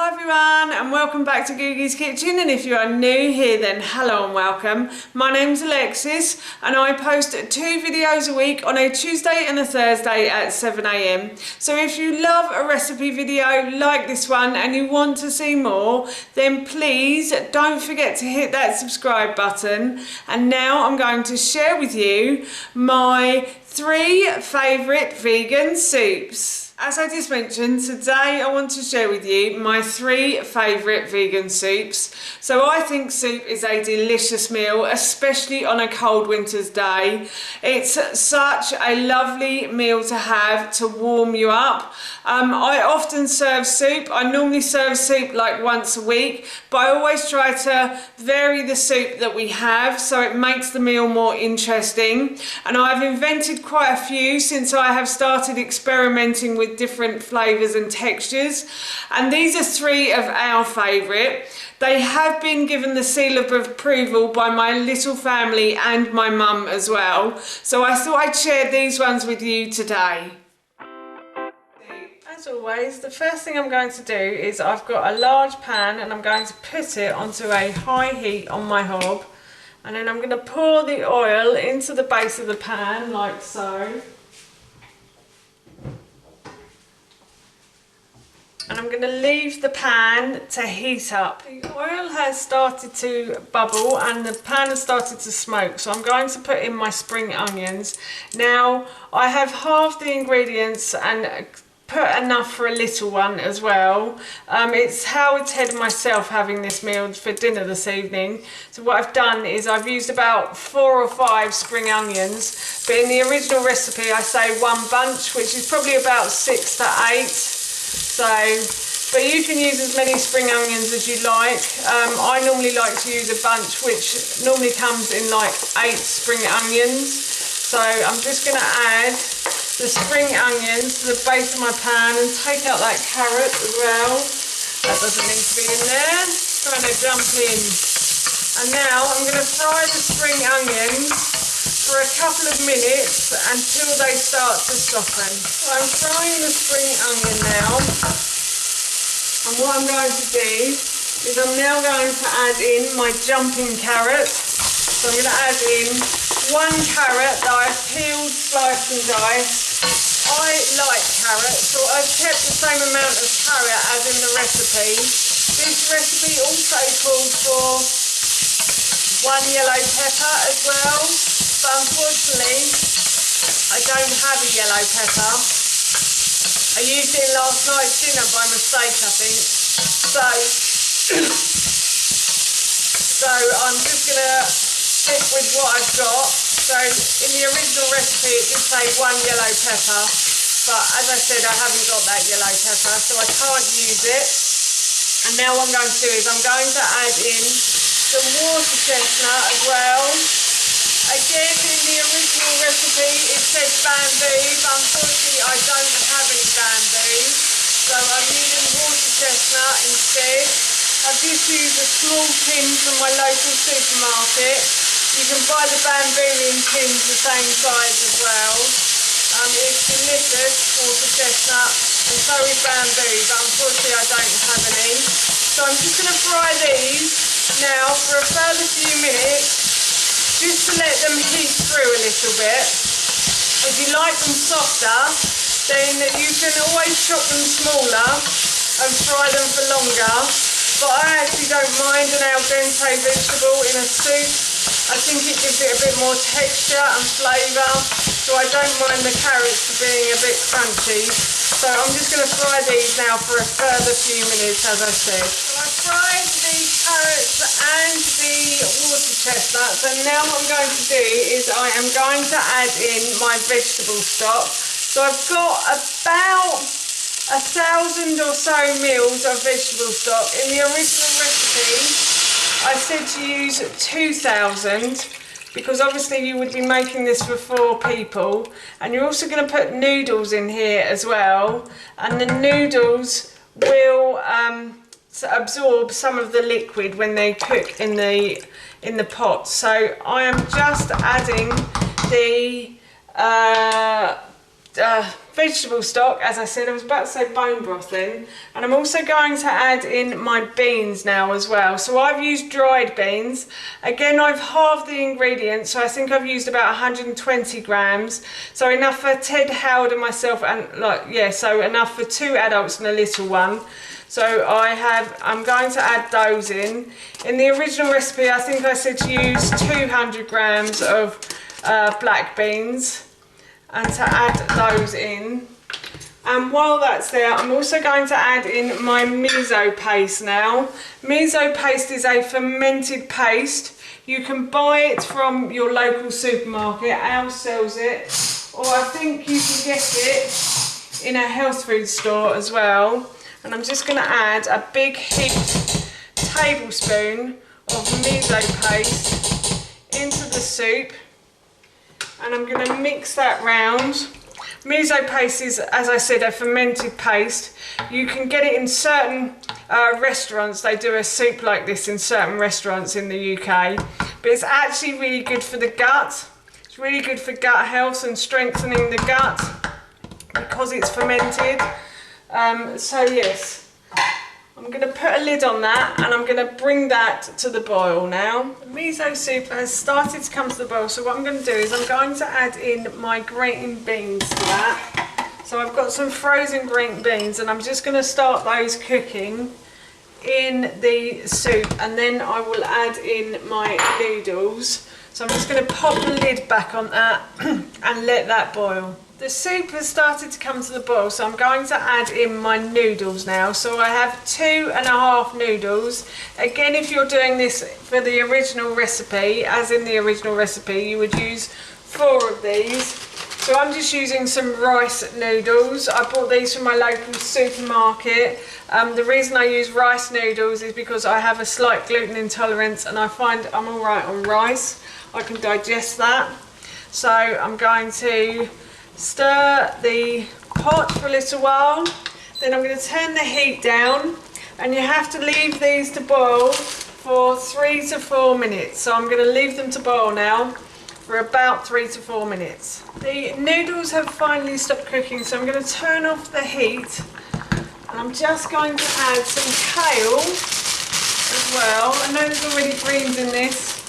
Hi everyone and welcome back to Googie's Kitchen, and if you are new here then hello and welcome. My name's Alexis and I post 2 videos a week on a Tuesday and a Thursday at 7 AM. So if you love a recipe video like this one and you want to see more, then please don't forget to hit that subscribe button. And now I'm going to share with you my 3 favourite vegan soups. As I just mentioned, today I want to share with you my 3 favourite vegan soups. So I think soup is a delicious meal, especially on a cold winter's day. It's such a lovely meal to have to warm you up. I often serve soup. I normally serve soup like once a week, but I always try to vary the soup that we have so it makes the meal more interesting. And I've invented quite a few since I have started experimenting with different flavours and textures, and these are 3 of our favourite. They have been given the seal of approval by my little family and my mum as well, so I thought I'd share these ones with you today. As always, the first thing I'm going to do is I've got a large pan and I'm going to put it onto a high heat on my hob, and then I'm going to pour the oil into the base of the pan like so. And I'm going to leave the pan to heat up. The oil has started to bubble and the pan has started to smoke, so I'm going to put in my spring onions. Now I have halved the ingredients and put enough for a little one as well. It's Howard's Head myself having this meal for dinner this evening. So what I've done is I've used about 4 or 5 spring onions, but in the original recipe I say 1 bunch, which is probably about 6 to 8. So, but you can use as many spring onions as you like. I normally like to use a bunch which normally comes in like 8 spring onions. So I'm just going to add the spring onions to the base of my pan and take out that carrot as well. That doesn't need to be in there. Trying to jump in. And now I'm going to fry the spring onions for a couple of minutes until they start to soften. So I'm frying the spring onion now, and what I'm going to do is I'm now going to add in my jumping carrot. So I'm going to add in 1 carrot that I've peeled, sliced and diced. I like carrot, so I've kept the same amount of carrot as in the recipe. This recipe also calls for 1 yellow pepper as well. But unfortunately, I don't have a yellow pepper. I used it in last night's dinner by mistake, I think. So I'm just going to stick with what I've got. So in the original recipe it did say 1 yellow pepper, but as I said I haven't got that yellow pepper, so I can't use it. And now what I'm going to do is I'm going to add in some water chestnut as well. Again, in the original recipe it said bamboo, but unfortunately I don't have any bamboo, so I'm using water chestnut instead. I've just used a small tin from my local supermarket. You can buy the bamboo in tins the same size as well. It's delicious, water chestnut, and so is bamboo, but unfortunately I don't have any. So I'm just going to fry these now for a further few minutes, just to let them heat through a little bit. If you like them softer, then you can always chop them smaller and fry them for longer. But I actually don't mind an al dente vegetable in a soup. I think it gives it a bit more texture and flavour, so I don't mind the carrots being a bit crunchy. So I'm just going to fry these now for a further few minutes, as I said. So I've fried the carrots and the water chestnuts, and now what I'm going to do is I am going to add in my vegetable stock. So I've got about 1,000 or so mils of vegetable stock. In the original recipe I said to use 2,000, because obviously you would be making this for 4 people, and you're also going to put noodles in here as well, and the noodles will absorb some of the liquid when they cook in the pot. So I am just adding the vegetable stock, as I said. I was about to say bone broth then. And I'm also going to add in my beans now as well. So I've used dried beans. Again, I've halved the ingredients, so I think I've used about 120 grams. So enough for Ted, Howard and myself, and so enough for 2 adults and a little one. So I'm going to add those in. In the original recipe, I think I said to use 200 grams of black beans, and to add those in. And while that's there, I'm also going to add in my miso paste now. Miso paste is a fermented paste. You can buy it from your local supermarket. Ours sells it, or I think you can get it in a health food store as well. And I'm just going to add a big heaped tablespoon of miso paste into the soup. And I'm going to mix that round. Miso paste is, as I said, a fermented paste. You can get it in certain restaurants. They do a soup like this in certain restaurants in the UK. But it's actually really good for the gut. It's really good for gut health and strengthening the gut because it's fermented. So yes, I'm going to put a lid on that and I'm going to bring that to the boil now. The miso soup has started to come to the boil, so what I'm going to do is I'm going to add in my grating beans to that. So I've got some frozen green beans and I'm just going to start those cooking in the soup, and then I will add in my noodles. So I'm just going to pop the lid back on that and let that boil. The soup has started to come to the boil, so I'm going to add in my noodles now. So I have 2.5 noodles. Again, if you're doing this for the original recipe, as in the original recipe, you would use 4 of these. So I'm just using some rice noodles. I bought these from my local supermarket. The reason I use rice noodles is because I have a slight gluten intolerance and I find I'm all right on rice. I can digest that. So I'm going to stir the pot for a little while, then I'm going to turn the heat down, and you have to leave these to boil for 3 to 4 minutes. So I'm going to leave them to boil now for about 3 to 4 minutes. The noodles have finally stopped cooking, so I'm going to turn off the heat, and I'm just going to add some kale as well. I know there's already greens in this,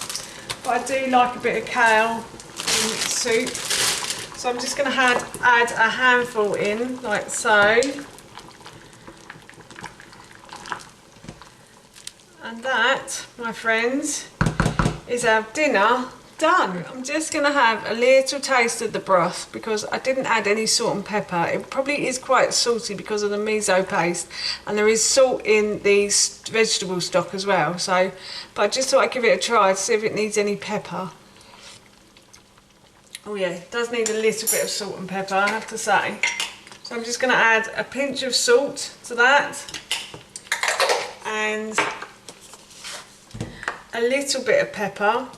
but I do like a bit of kale in soup. So I'm just going to add a handful in, like so. And that, my friends, is our dinner done. I'm just going to have a little taste of the broth because I didn't add any salt and pepper. It probably is quite salty because of the miso paste, and there is salt in the vegetable stock as well. So, but I just thought I'd give it a try to see if it needs any pepper. Oh yeah, it does need a little bit of salt and pepper, I have to say. So I'm just going to add a pinch of salt to that, and a little bit of pepper.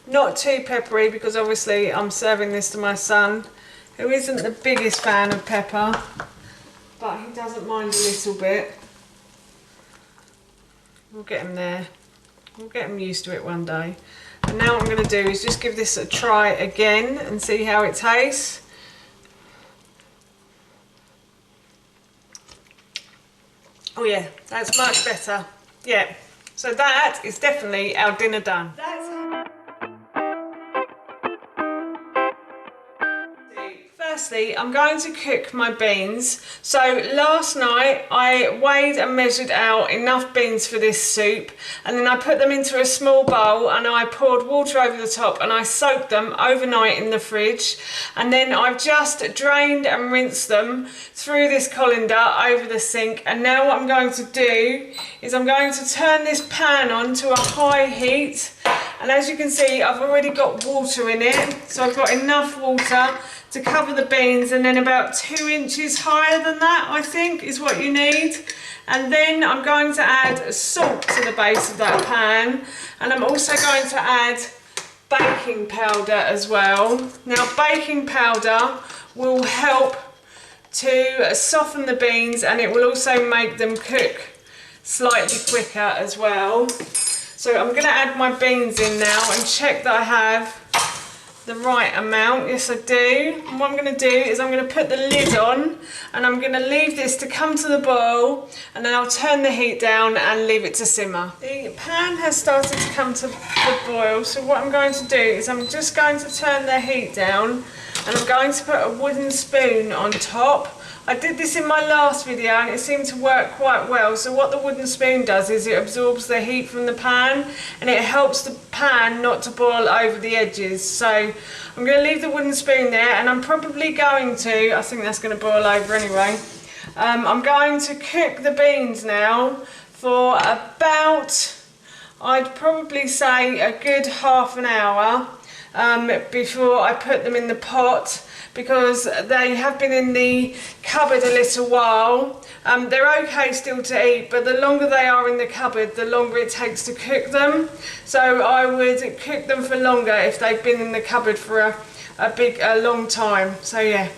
Not too peppery because obviously I'm serving this to my son, who isn't the biggest fan of pepper, but he doesn't mind a little bit. We'll get him there. We'll get him used to it one day. And now what I'm going to do is just give this a try again and see how it tastes. Oh yeah, that's much better. Yeah, so that is definitely our dinner done. Firstly, I'm going to cook my beans. So last night I weighed and measured out enough beans for this soup, and then I put them into a small bowl and I poured water over the top and I soaked them overnight in the fridge, and then I've just drained and rinsed them through this colander over the sink. And now what I'm going to do is I'm going to turn this pan on to a high heat, and as you can see I've already got water in it, so I've got enough water to cover the beans, and then about 2 inches higher than that I think is what you need. And then I'm going to add salt to the base of that pan, and I'm also going to add baking powder as well. Now baking powder will help to soften the beans, and it will also make them cook slightly quicker as well. So I'm going to add my beans in now and check that I have the right amount. Yes, I do. And what I'm going to do is I'm going to put the lid on and I'm going to leave this to come to the boil, and then I'll turn the heat down and leave it to simmer. The pan has started to come to the boil, so what I'm going to do is I'm just going to turn the heat down and I'm going to put a wooden spoon on top. I did this in my last video and it seemed to work quite well. So what the wooden spoon does is it absorbs the heat from the pan and it helps the pan not to boil over the edges. So I'm going to leave the wooden spoon there, and I'm probably going to, I think that's going to boil over anyway. I'm going to cook the beans now for about, I'd probably say a good half an hour before I put them in the pot, because they have been in the cupboard a little while. They're okay still to eat, but the longer they are in the cupboard, the longer it takes to cook them. So I would cook them for longer if they've been in the cupboard for a long time. So yeah,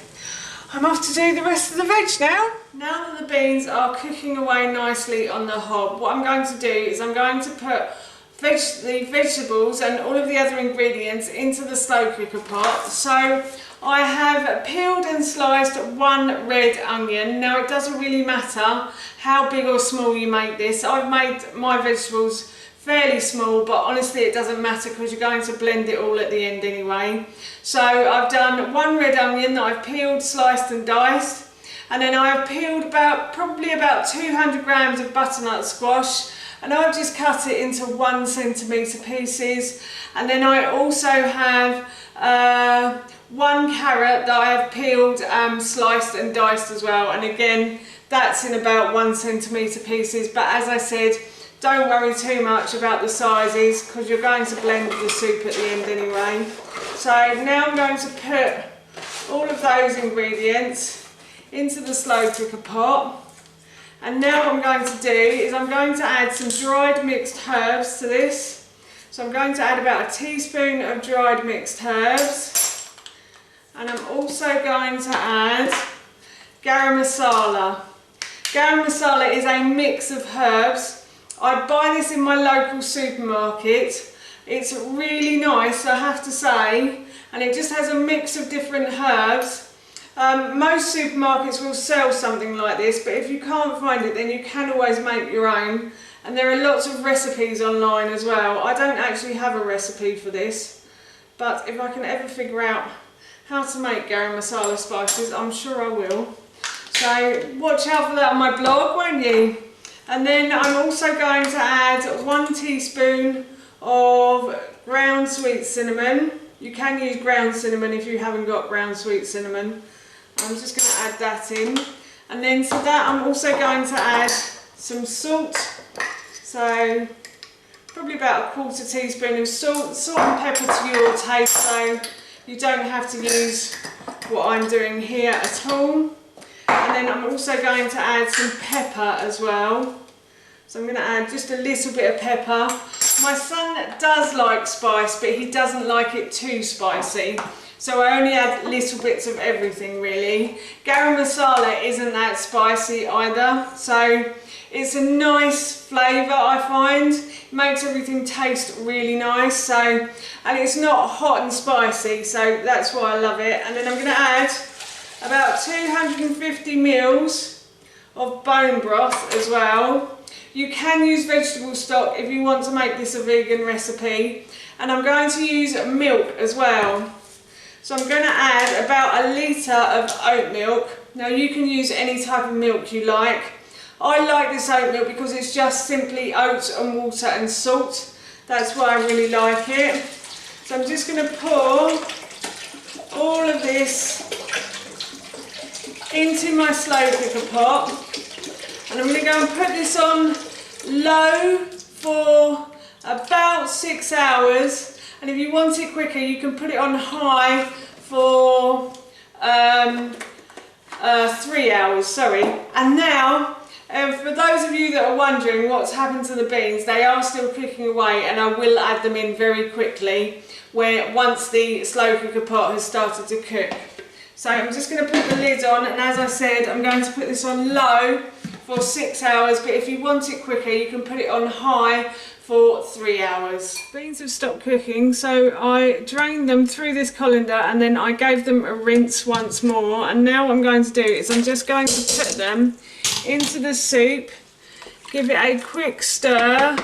I'm off to do the rest of the veg now. Now that the beans are cooking away nicely on the hob, what I'm going to do is I'm going to put the vegetables and all of the other ingredients into the slow cooker pot. So I have peeled and sliced one red onion. Now it doesn't really matter how big or small you make this. I've made my vegetables fairly small, but honestly it doesn't matter because you're going to blend it all at the end anyway. So I've done one red onion that I've peeled, sliced and diced, and then I've peeled probably about 200 grams of butternut squash, and I've just cut it into 1 centimetre pieces. And then I also have 1 carrot that I have peeled, sliced and diced as well, and again that's in about 1 centimetre pieces. But as I said, don't worry too much about the sizes because you're going to blend the soup at the end anyway. So now I'm going to put all of those ingredients into the slow cooker pot, and now what I'm going to do is I'm going to add some dried mixed herbs to this. So I'm going to add about a teaspoon of dried mixed herbs, and I'm also going to add garam masala. Garam masala is a mix of herbs. I buy this in my local supermarket. It's really nice, I have to say, and it just has a mix of different herbs. Most supermarkets will sell something like this, but if you can't find it, then you can always make your own. And there are lots of recipes online as well. I don't actually have a recipe for this, but if I can ever figure out how to make garam masala spices, I'm sure I will. So watch out for that on my blog, won't you? And then I'm also going to add 1 teaspoon of ground sweet cinnamon. You can use ground cinnamon if you haven't got ground sweet cinnamon. I'm just going to add that in. And then to that I'm also going to add some salt. So probably about a 1/4 teaspoon of salt. Salt and pepper to your taste, so you don't have to use what I'm doing here at all. And then I'm also going to add some pepper as well. So I'm going to add just a little bit of pepper. My son does like spice, but he doesn't like it too spicy. So I only add little bits of everything really. Garam masala isn't that spicy either. So it's a nice flavour, I find. It makes everything taste really nice. So, and it's not hot and spicy, so that's why I love it. And then I'm going to add about 250 mils of bone broth as well. You can use vegetable stock if you want to make this a vegan recipe. And I'm going to use milk as well. So I'm going to add about 1 litre of oat milk. Now you can use any type of milk you like. I like this oat milk because it's just simply oats and water and salt. That's why I really like it. So I'm just going to pour all of this into my slow cooker pot, and I'm going to go and put this on low for about 6 hours, and if you want it quicker you can put it on high for 3 hours, sorry. And now for those of you that are wondering what's happened to the beans, they are still cooking away, and I will add them in very quickly once the slow cooker pot has started to cook. So I'm just going to put the lid on, and as I said, I'm going to put this on low for 6 hours, but if you want it quicker, you can put it on high for 3 hours. Beans have stopped cooking, so I drained them through this colander and then I gave them a rinse once more. And now what I'm going to do is I'm just going to put them into the soup, give it a quick stir,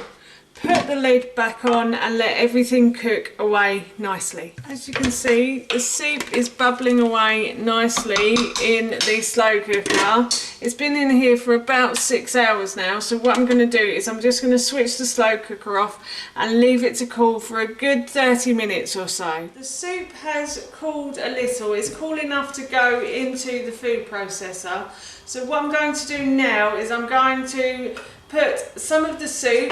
put the lid back on and let everything cook away nicely. As you can see, the soup is bubbling away nicely in the slow cooker. It's been in here for about 6 hours now, so what I'm going to do is I'm just going to switch the slow cooker off and leave it to cool for a good 30 minutes or so. The soup has cooled a little. It's cool enough to go into the food processor. So what I'm going to do now is I'm going to put some of the soup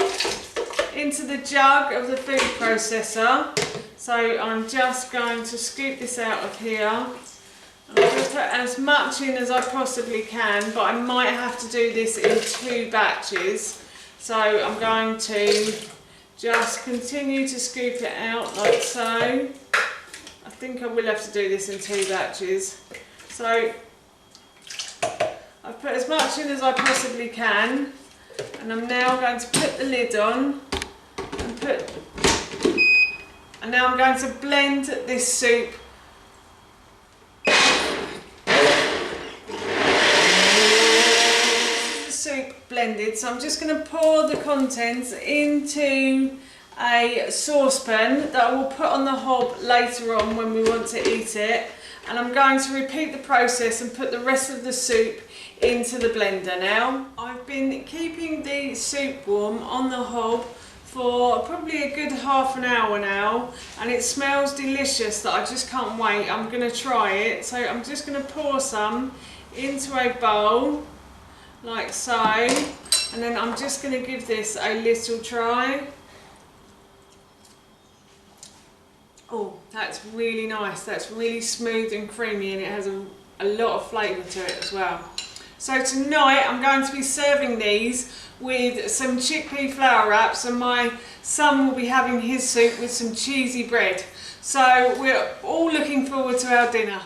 into the jug of the food processor. So I'm just going to scoop this out of here. I'm going to put as much in as I possibly can, but I might have to do this in 2 batches. So I'm going to just continue to scoop it out like so. I think I will have to do this in 2 batches. So I've put as much in as I possibly can, and I'm now going to put the lid on and now I'm going to blend this soup. The soup blended, so I'm just going to pour the contents into a saucepan that I will put on the hob later on when we want to eat it, and I'm going to repeat the process and put the rest of the soup into the blender now. I've been keeping the soup warm on the hob for probably a good half an hour now, and it smells delicious that I just can't wait. I'm going to try it, so I'm just going to pour some into a bowl like so, and then I'm just going to give this a little try. Oh, that's really nice. That's really smooth and creamy, and it has a lot of flavour to it as well. So tonight I'm going to be serving these with some chickpea flour wraps, and my son will be having his soup with some cheesy bread. So we're all looking forward to our dinner.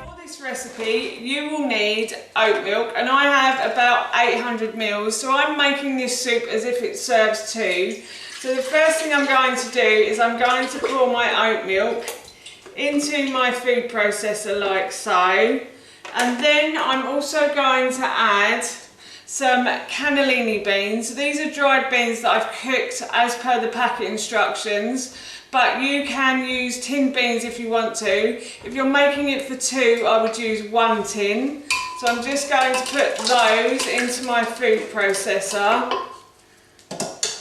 For this recipe you will need oat milk, and I have about 800 ml, so I'm making this soup as if it serves 2. So the first thing I'm going to do is I'm going to pour my oat milk into my food processor like so, and then I'm also going to add some cannellini beans. These are dried beans that I've cooked as per the packet instructions, but you can use tinned beans if you want to. If you're making it for 2, I would use 1 tin. So I'm just going to put those into my food processor.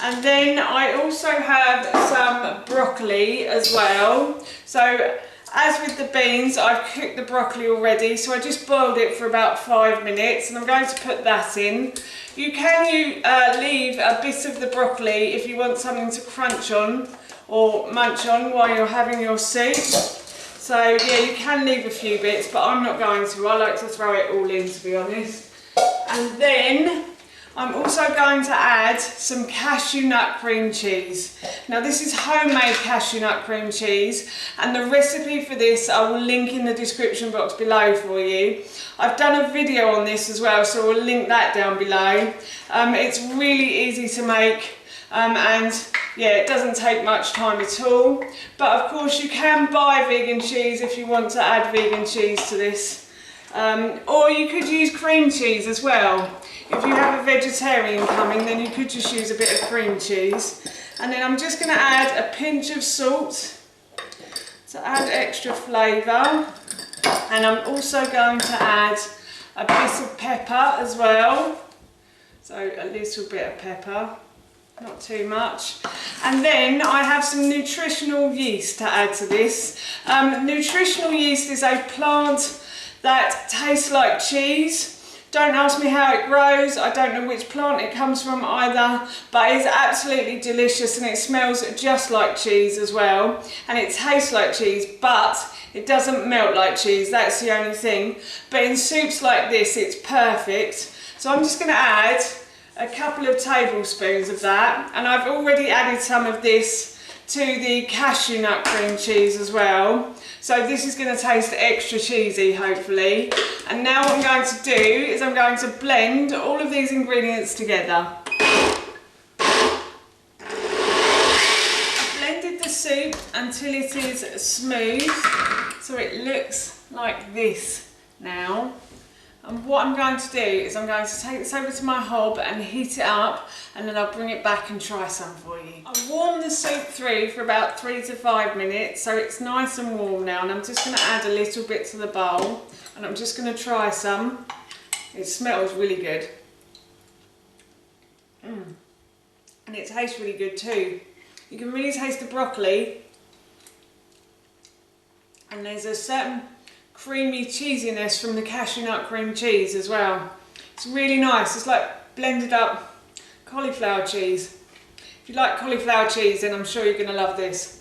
And then I also have some broccoli as well. So as with the beans, I've cooked the broccoli already, so I just boiled it for about 5 minutes, and I'm going to put that in. You can leave a bit of the broccoli if you want something to crunch on or munch on while you're having your soup. So yeah, you can leave a few bits, but I'm not going to. I like to throw it all in, to be honest. And then I'm also going to add some cashew nut cream cheese. Now this is homemade cashew nut cream cheese, and the recipe for this I will link in the description box below for you. I've done a video on this as well, so we'll link that down below. It's really easy to make, and yeah, it doesn't take much time at all. But of course you can buy vegan cheese if you want to add vegan cheese to this. Or you could use cream cheese as well. If you have a vegetarian coming, then you could just use a bit of cream cheese. And then I'm just going to add a pinch of salt to add extra flavour. And I'm also going to add a bit of pepper as well. So a little bit of pepper, not too much. And then I have some nutritional yeast to add to this. Nutritional yeast is a plant that tastes like cheese. Don't ask me how it grows, I don't know which plant it comes from either, but it's absolutely delicious, and it smells just like cheese as well, and it tastes like cheese, but it doesn't melt like cheese, that's the only thing. But in soups like this, it's perfect. So I'm just going to add a couple of tablespoons of that, and I've already added some of this to the cashew nut cream cheese as well. So this is going to taste extra cheesy, hopefully. And now what I'm going to do is I'm going to blend all of these ingredients together. I've blended the soup until it is smooth, so it looks like this now. And what I'm going to do is I'm going to take this over to my hob and heat it up, and then I'll bring it back and try some for you. I warmed the soup through for about 3 to 5 minutes, so it's nice and warm now, and I'm just going to add a little bit to the bowl, and I'm just going to try some. It smells really good. And it tastes really good too. You can really taste the broccoli, and there's a certain creamy cheesiness from the cashew nut cream cheese as well. It's really nice. It's like blended up cauliflower cheese. If you like cauliflower cheese, then I'm sure you're going to love this.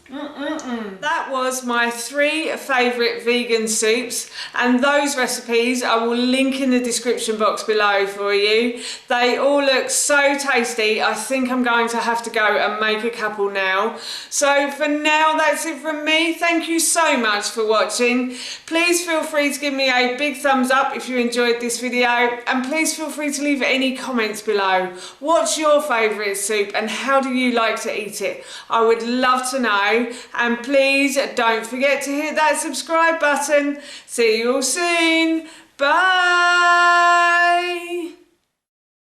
That was my 3 favourite vegan soups, and those recipes I will link in the description box below for you. They all look so tasty. I think I'm going to have to go and make a couple now. So for now, that's it from me. Thank you so much for watching. Please feel free to give me a big thumbs up if you enjoyed this video, and please feel free to leave any comments below. What's your favourite soup and how do you like to eat it? I would love to know. And please don't forget to hit that subscribe button. See you all soon. Bye.